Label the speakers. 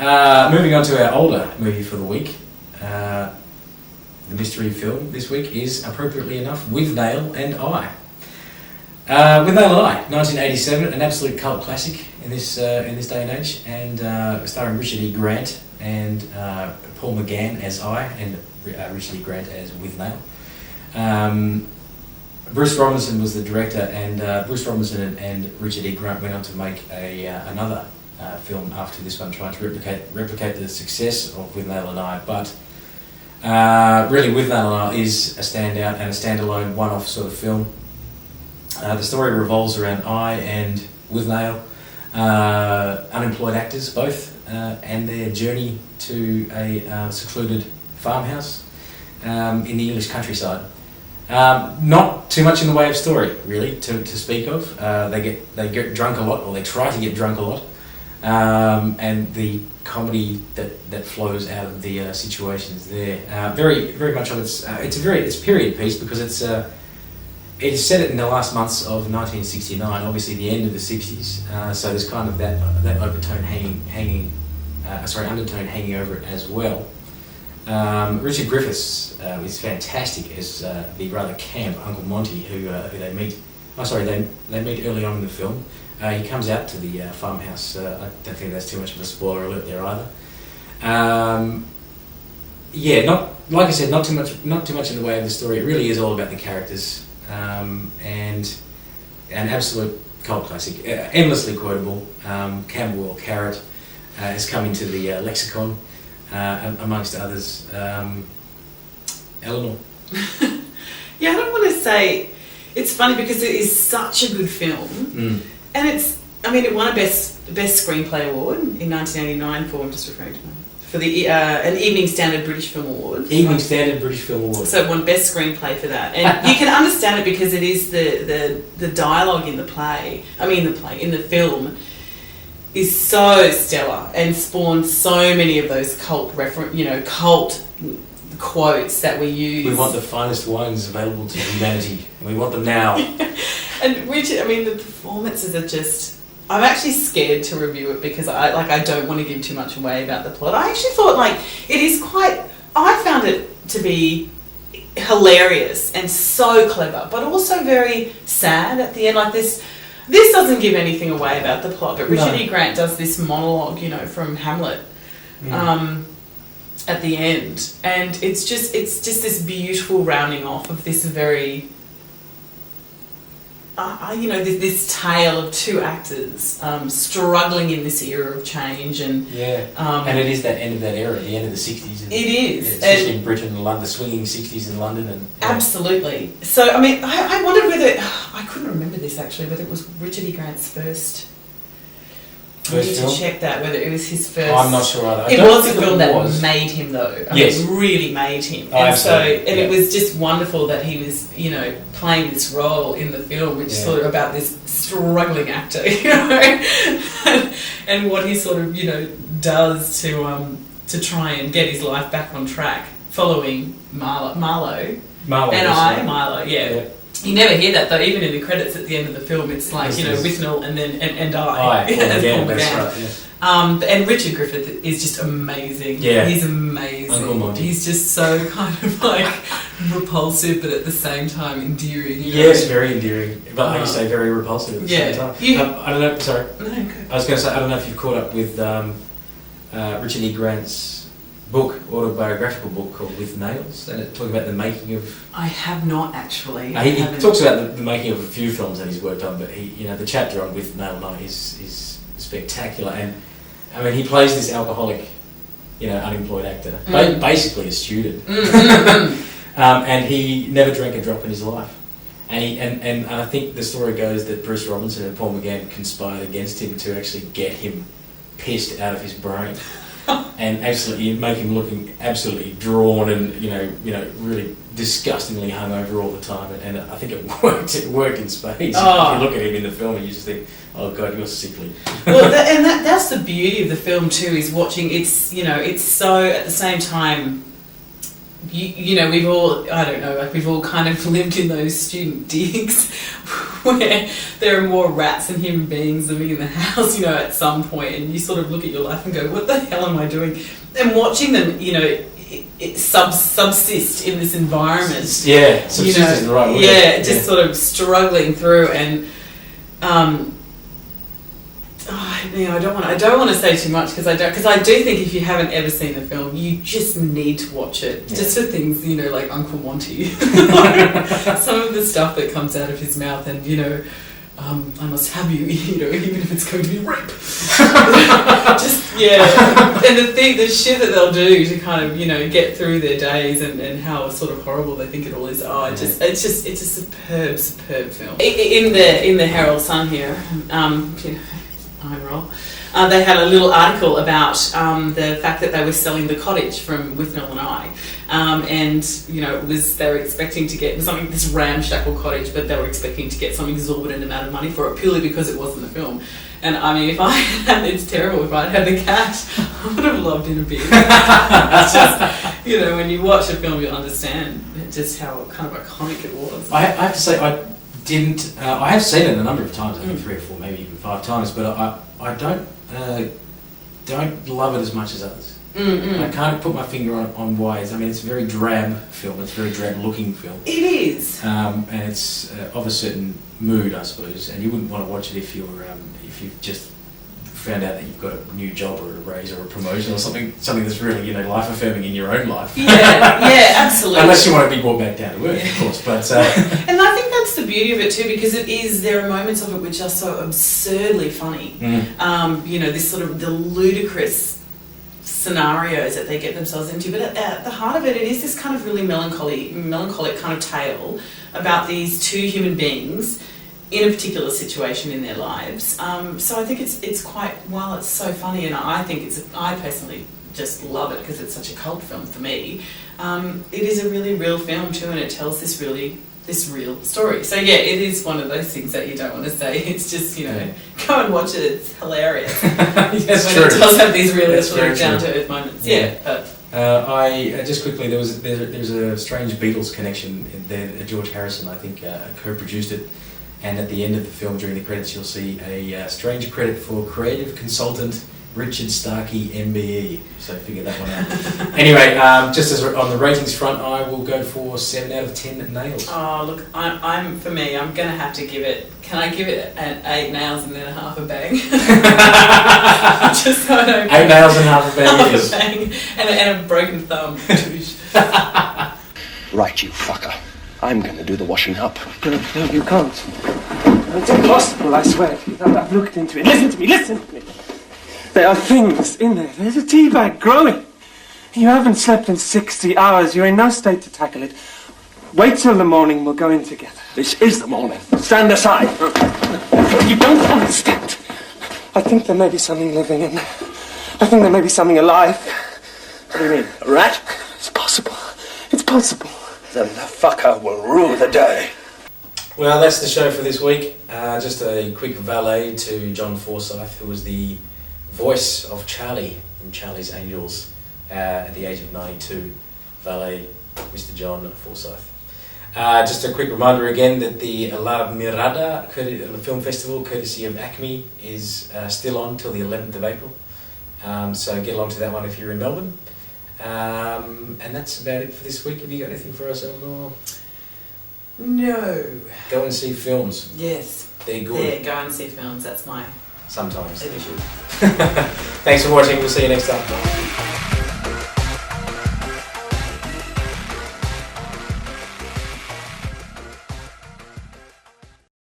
Speaker 1: Moving on to our older movie for the week. The mystery film this week is, appropriately enough, Withnail and I. Withnail and I, 1987, an absolute cult classic in this day and age, and starring Richard E. Grant and Paul McGann as I, and Richard E. Grant as Withnail. Bruce Robinson was the director, and Bruce Robinson and Richard E. Grant went on to make another film after this one, trying to replicate the success of Withnail and I. But really, Withnail and I is a standout and a standalone one-off sort of film. The story revolves around I and Withnail, unemployed actors both, and their journey to a secluded farmhouse in the English countryside. Not too much in the way of story, really, to speak of. They get drunk a lot, or they try to get drunk a lot, and the comedy that flows out of the situations there. Very much of it's a period piece, because it is set in the last months of 1969, obviously the end of the 60s. So there's kind of that undertone hanging over it as well. Richard Griffiths is fantastic as the rather camp Uncle Monty, who they meet. They meet early on in the film. He comes out to the farmhouse. I don't think that's too much of a spoiler alert there either. Like I said, not too much in the way of the story. It really is all about the characters, and an absolute cult classic, endlessly quotable. Camberwell Carrot has come into the lexicon. Amongst others, Eleanor.
Speaker 2: Yeah, I don't want to say. It's funny because it is such a good film, and it won a best screenplay award in 1989 for. I'm just referring to for the an Evening Standard British Film Award.
Speaker 1: Standard British Film Award.
Speaker 2: So it won best screenplay for that, and you can understand it because it is the dialogue in the play. In the film. Is so stellar and spawned so many of those cult quotes that we use.
Speaker 1: We want the finest wines available to humanity, and we want them now.
Speaker 2: And Richard, the performances are just. I'm actually scared to review it because I don't want to give too much away about the plot. I actually thought it is quite. I found it to be hilarious and so clever, but also very sad at the end. This doesn't give anything away about the plot, but Richard E. Grant does this monologue, from Hamlet, at the end, and it's just this beautiful rounding off of this very, this tale of two actors struggling in this era of change, and
Speaker 1: and it is that end of that era, the end of the 60s.
Speaker 2: It is,
Speaker 1: especially in Britain and London, the swinging 60s in London, and
Speaker 2: absolutely. So I wondered whether I couldn't remember this actually, whether it was Richard E. Grant's first. I need to check that, whether it was his first.
Speaker 1: I'm not sure either.
Speaker 2: It was a film that made him, though. It really made him. It was just wonderful that he was, playing this role in the film, which is sort of about this struggling actor, and what he sort of, does to try and get his life back on track following Marlowe. Milo, yeah. You never hear that though, even in the credits at the end of the film. It's like, Withnail and then and I as Paul McGann. And Richard Griffith is just amazing.
Speaker 1: Yeah.
Speaker 2: He's amazing.
Speaker 1: Uncle Monty.
Speaker 2: He's just so kind of repulsive, but at the same time endearing.
Speaker 1: Yes, very endearing. But like you say, very repulsive at the same time. I don't know. Sorry.
Speaker 2: No, go.
Speaker 1: I was going to say, I don't know if you've caught up with Richard E. Grant's autobiographical book called Withnails, and it talks about the making of.
Speaker 2: I have not actually.
Speaker 1: He talks about the making of a few films that he's worked on, but the chapter on Withnail and I is spectacular, and he plays this alcoholic, unemployed actor, basically a student, and he never drank a drop in his life, and I think the story goes that Bruce Robinson and Paul McGann conspired against him to actually get him pissed out of his brain. And absolutely make him looking absolutely drawn and really disgustingly hungover all the time, and I think it worked. It worked in spades. If you look at him in the film, and you just think, "Oh God, you're sickly."
Speaker 2: Well, that's the beauty of the film too. Is watching. It's so at the same time. you know, we've all, I don't know, like we've all kind of lived in those student digs where there are more rats than human beings living in the house, you know, at some point, and you sort of look at your life and go, what the hell am I doing? And watching them, you know, subsist in this environment.
Speaker 1: Yeah, subsist is the right word.
Speaker 2: Yeah, just sort of struggling through, and I don't want to say too much because I do think if you haven't ever seen the film, you just need to watch it, just for things, you know, like Uncle Monty, some of the stuff that comes out of his mouth, and you know, I must have you, you know, even if it's going to be rape. Just and the shit that they'll do to kind of, you know, get through their days, and how sort of horrible they think it all is. It's a superb film. In the Herald Sun here, you know, eye roll. They had a little article about the fact that they were selling the cottage from Withnail and I, and you know, they were expecting to get something, this ramshackle cottage, but they were expecting to get some exorbitant amount of money for it purely because it wasn't a film. And I mean, it's terrible. If I'd had the cash, I would have loved in a bit. It's just, you know, when you watch a film, you'll understand just how kind of iconic it was.
Speaker 1: I have to say, I have seen it a number of times. I think 3 or 4, maybe even 5 times. But I don't love it as much as others. I can't put my finger on why. I mean, it's a very drab film. It's a very drab looking film.
Speaker 2: It is.
Speaker 1: And it's of a certain mood, I suppose. And you wouldn't want to watch it if you've just found out that you've got a new job or a raise or a promotion or something that's really, you know, life affirming in your own life.
Speaker 2: Yeah, absolutely.
Speaker 1: Unless you want to be brought back down to earth, of course. But
Speaker 2: and I think that's the beauty of it too, because there are moments of it which are so absurdly funny. You know, this sort of the ludicrous scenarios that they get themselves into, but at the heart of it, it is this kind of really melancholic kind of tale about these two human beings in a particular situation in their lives. So I think it's quite, while it's so funny, and I personally just love it because it's such a cult film for me, it is a really real film too, and it tells this real story. So yeah, it is one of those things that you don't want to say. It's just, you know, go and watch it, it's hilarious. Yes, when it does have these really sort of down to earth moments.
Speaker 1: Just quickly, there's a strange Beatles connection there. George Harrison, I think, co-produced it. And at the end of the film, during the credits, you'll see a strange credit for creative consultant Richard Starkey, MBE. So figure that one out. Anyway, just as on the ratings front, I will go for 7 out of 10 nails. Oh, look, I'm going to have to give it. Can I give it an 8 nails and then a half a bang? Just so I don't. 8 nails and half a bang. Half a bang and a broken thumb.
Speaker 3: Right, you fucker. I'm going to do the washing up.
Speaker 4: No, you can't. It's impossible, I swear. I've looked into it. Listen to me. There are things in there. There's a tea bag growing. You haven't slept in 60 hours. You're in no state to tackle it. Wait till the morning. We'll go in together.
Speaker 3: This is the morning. Stand aside.
Speaker 4: You don't understand. I think there may be something living in there. I think there may be something alive.
Speaker 3: What do you mean? A rat?
Speaker 4: It's possible. It's possible.
Speaker 3: Then the fucker will rue the day.
Speaker 1: Well, that's the show for this week. Just a quick valet to John Forsyth, who was the voice of Charlie from Charlie's Angels at the age of 92. Valet, Mr. John Forsyth. Just a quick reminder again that the La Mirada Film Festival, courtesy of Acme, is still on till the 11th of April. So get along to that one if you're in Melbourne. And that's about it for this week. Have you got anything for us, Eleanor?
Speaker 2: No.
Speaker 1: Go and see films.
Speaker 2: Yes.
Speaker 1: They're good.
Speaker 2: Yeah, go and see films. That's my...
Speaker 1: Sometimes.
Speaker 2: Issue.
Speaker 1: Thanks for watching. We'll see you next time.